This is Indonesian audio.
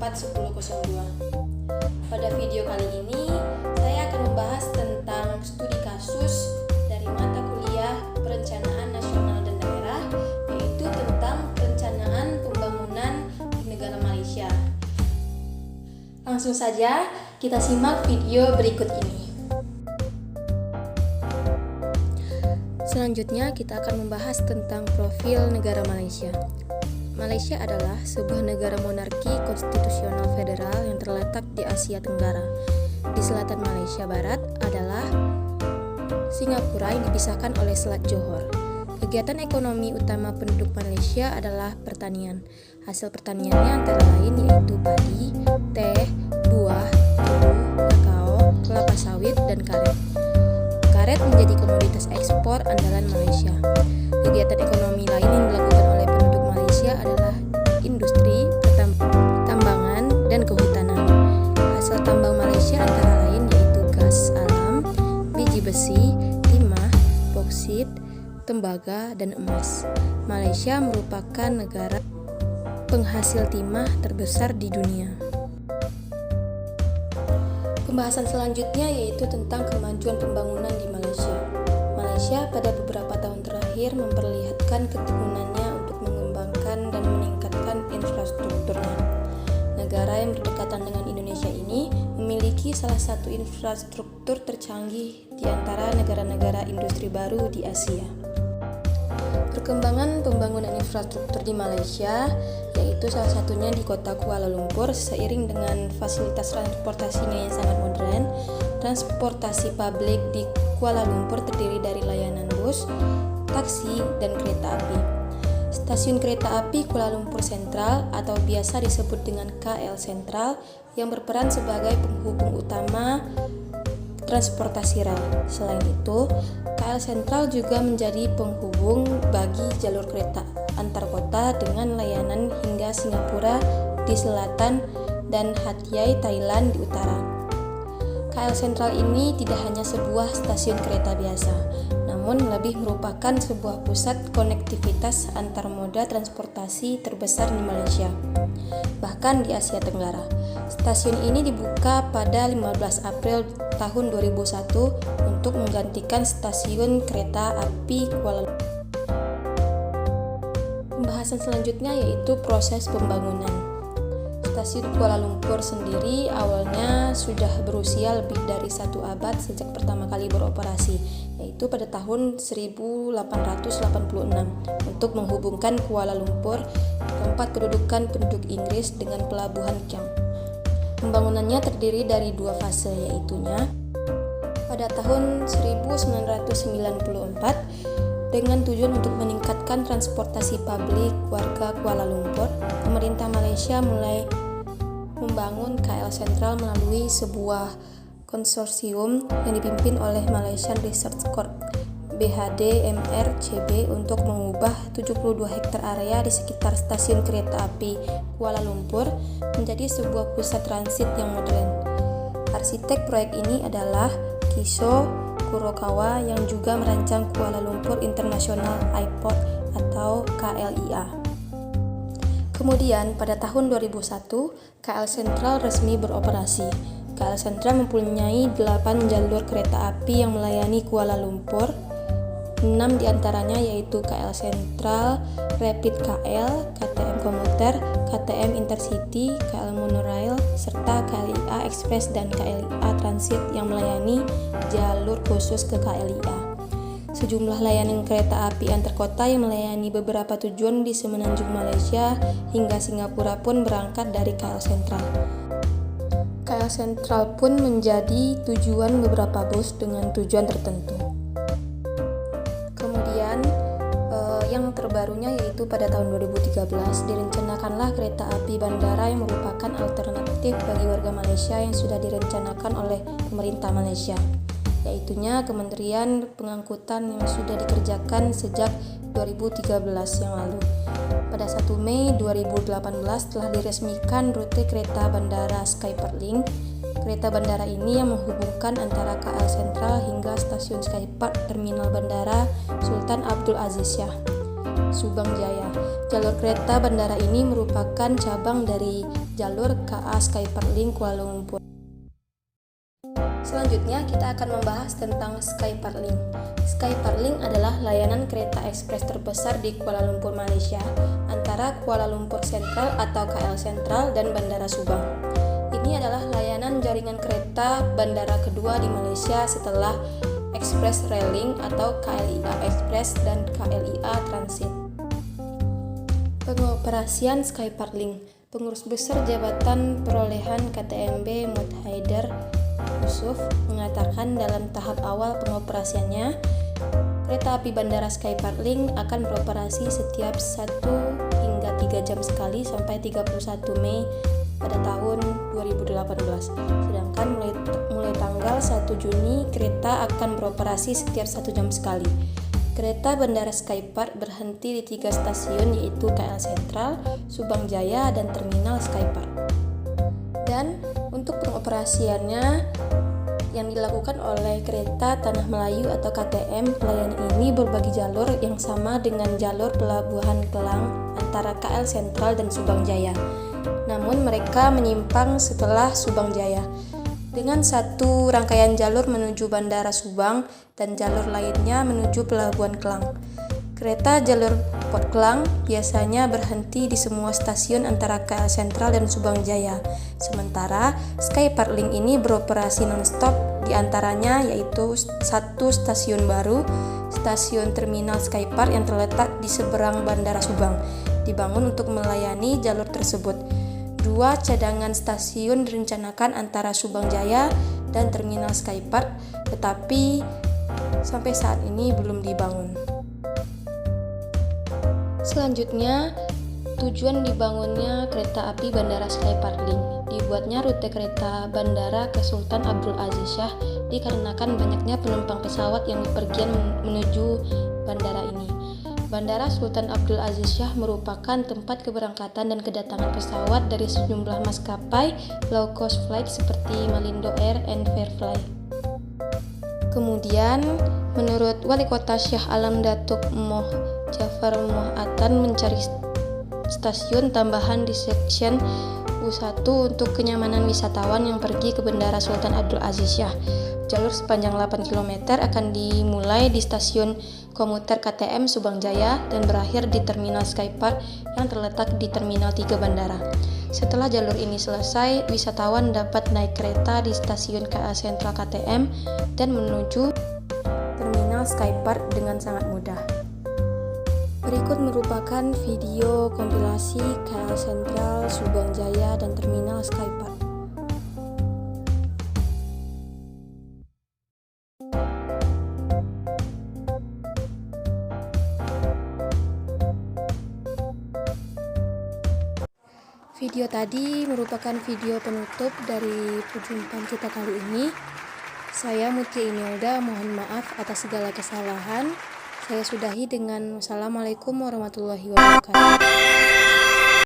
041002. Pada video kali ini, saya akan membahas tentang studi kasus dari mata kuliah Perencanaan Nasional dan Daerah, yaitu tentang perencanaan pembangunan di negara Malaysia. Langsung saja kita simak video berikut ini. Selanjutnya kita akan membahas tentang profil negara Malaysia. Malaysia adalah sebuah negara monarki konstitusional federal yang terletak di Asia Tenggara. Di selatan Malaysia Barat adalah Singapura yang dipisahkan oleh Selat Johor. Kegiatan ekonomi utama penduduk Malaysia adalah pertanian. Hasil pertaniannya antara lain yaitu padi, teh, buah, tebu, kakao, kelapa sawit, dan karet. Karet menjadi komoditas ekspor andalan Malaysia. Kegiatan ekonomi lain yang dilakukan oleh penduduk Malaysia adalah industri, pertambangan, dan kehutanan. Hasil tambang Malaysia antara lain yaitu gas alam, biji besi, timah, boksit, tembaga, dan emas. Malaysia merupakan negara penghasil timah terbesar di dunia. Pembahasan selanjutnya yaitu tentang kemajuan pembangunan di Malaysia. Malaysia pada beberapa tahun terakhir memperlihatkan ketekunannya untuk mengembangkan dan meningkatkan infrastrukturnya. Negara yang berdekatan dengan Indonesia ini memiliki salah satu infrastruktur tercanggih di antara negara-negara industri baru di Asia. Perkembangan pembangunan infrastruktur di Malaysia yaitu salah satunya di kota Kuala Lumpur seiring dengan fasilitas transportasinya yang sangat modern. Transportasi publik di Kuala Lumpur terdiri dari layanan bus, taksi, dan kereta api. Stasiun kereta api Kuala Lumpur Sentral atau biasa disebut dengan KL Sentral yang berperan sebagai penghubung utama transportasi rel. Selain itu, KL Sentral juga menjadi penghubung bagi jalur kereta antar kota dengan layanan hingga Singapura di selatan dan Hat Yai, Thailand di utara. KL Sentral ini tidak hanya sebuah stasiun kereta biasa, namun lebih merupakan sebuah pusat konektivitas antar moda transportasi terbesar di Malaysia, bahkan di Asia Tenggara. Stasiun ini dibuka pada 15 April tahun 2001 untuk menggantikan stasiun kereta api Kuala Lumpur. Pembahasan selanjutnya yaitu proses pembangunan. Stasiun Kuala Lumpur sendiri awalnya sudah berusia lebih dari 1 abad sejak pertama kali beroperasi, yaitu pada tahun 1886 untuk menghubungkan Kuala Lumpur, tempat kedudukan penduduk Inggris, dengan pelabuhan Keong. Pembangunannya terdiri dari 2 fase, yaitunya pada tahun 1994 dengan tujuan untuk meningkatkan transportasi publik warga Kuala Lumpur, pemerintah Malaysia mulai membangun KL Sentral melalui sebuah konsorsium yang dipimpin oleh Malaysian Research Corp (BHD MRCB) untuk mengubah 72 hektar area di sekitar stasiun kereta api Kuala Lumpur menjadi sebuah pusat transit yang modern. Arsitek proyek ini adalah Kiso Kurokawa yang juga merancang Kuala Lumpur International Airport atau KLIA. Kemudian pada tahun 2001, KL Sentral resmi beroperasi. KL Sentral mempunyai 8 jalur kereta api yang melayani Kuala Lumpur. 6 diantaranya yaitu KL Sentral, Rapid KL, KTM Komuter, KTM Intercity, KL Monorail, serta KLIA Express dan KLIA Transit yang melayani jalur khusus ke KLIA. Sejumlah layanan kereta api antar kota yang melayani beberapa tujuan di semenanjung Malaysia hingga Singapura pun berangkat dari KL Sentral. KL Sentral pun menjadi tujuan beberapa bus dengan tujuan tertentu. Yang terbarunya yaitu pada tahun 2013 direncanakanlah kereta api bandara yang merupakan alternatif bagi warga Malaysia yang sudah direncanakan oleh pemerintah Malaysia, yaitunya Kementerian Pengangkutan yang sudah dikerjakan sejak 2013 yang lalu. Pada 1 Mei 2018 telah diresmikan rute kereta bandara Skypark-Link. Kereta bandara ini yang menghubungkan antara KL Sentral hingga stasiun Skypark Terminal Bandara Sultan Abdul Aziz Shah, Subang Jaya. Jalur kereta bandara ini merupakan cabang dari jalur KA Skypark-Link Kuala Lumpur. Selanjutnya kita akan membahas tentang Skypark-Link. Skypark-Link adalah layanan kereta ekspres terbesar di Kuala Lumpur, Malaysia, antara Kuala Lumpur Sentral atau KL Sentral dan Bandara Subang. Ini adalah layanan jaringan kereta bandara kedua di Malaysia setelah Express Railing atau KLIA Express dan KLIA Transit. Pengoperasian Skypark-Link. Pengurus Besar Jabatan Perolehan KTMB Mut Haider Yusuf mengatakan dalam tahap awal pengoperasiannya, kereta api bandara Skypark-Link akan beroperasi setiap 1 hingga 3 jam sekali sampai 31 Mei pada tahun 2018. Sedangkan mulai tanggal 1 Juni kereta akan beroperasi setiap 1 jam sekali. Kereta bandara Skypark berhenti di 3 stasiun yaitu KL Sentral, Subang Jaya, dan Terminal Skypark. Dan untuk pengoperasiannya yang dilakukan oleh Kereta Tanah Melayu atau KTM, pelayanan ini berbagi jalur yang sama dengan jalur Pelabuhan Kelang antara KL Sentral dan Subang Jaya. Namun mereka menyimpang setelah Subang Jaya dengan satu rangkaian jalur menuju Bandara Subang dan jalur lainnya menuju Pelabuhan Kelang. Kereta jalur Port Kelang biasanya berhenti di semua stasiun antara KL Sentral dan Subang Jaya. Sementara Skypark-Link ini beroperasi non-stop, di antaranya yaitu satu stasiun baru, stasiun Terminal Skypark yang terletak di seberang Bandara Subang, dibangun untuk melayani jalur tersebut. 2 cadangan stasiun direncanakan antara Subang Jaya dan Terminal Skypark, tetapi sampai saat ini belum dibangun. Selanjutnya, tujuan dibangunnya kereta api bandara Skypark-Link. Dibuatnya rute kereta bandara ke Sultan Abdul Aziz Shah dikarenakan banyaknya penumpang pesawat yang bepergian menuju bandara ini. Bandara Sultan Abdul Aziz Shah merupakan tempat keberangkatan dan kedatangan pesawat dari sejumlah maskapai low cost flight seperti Malindo Air and Fairfly. Kemudian, menurut Wali Kota Shah Alam Datuk Moh Jafar Moh Atan mencari stasiun tambahan di section U1 untuk kenyamanan wisatawan yang pergi ke Bandara Sultan Abdul Aziz Shah. Jalur sepanjang 8 km akan dimulai di stasiun komuter KTM Subang Jaya dan berakhir di Terminal Skypark yang terletak di Terminal 3 Bandara. Setelah jalur ini selesai, wisatawan dapat naik kereta di stasiun KL Sentral KTM dan menuju Terminal Skypark dengan sangat mudah. Berikut merupakan video kompilasi KL Sentral, Subang Jaya, dan Terminal Skypark. Video tadi merupakan video penutup dari perjumpaan kita kali ini. Saya Mutia Imelda, mohon maaf atas segala kesalahan. Saya sudahi dengan wassalamualaikum warahmatullahi wabarakatuh.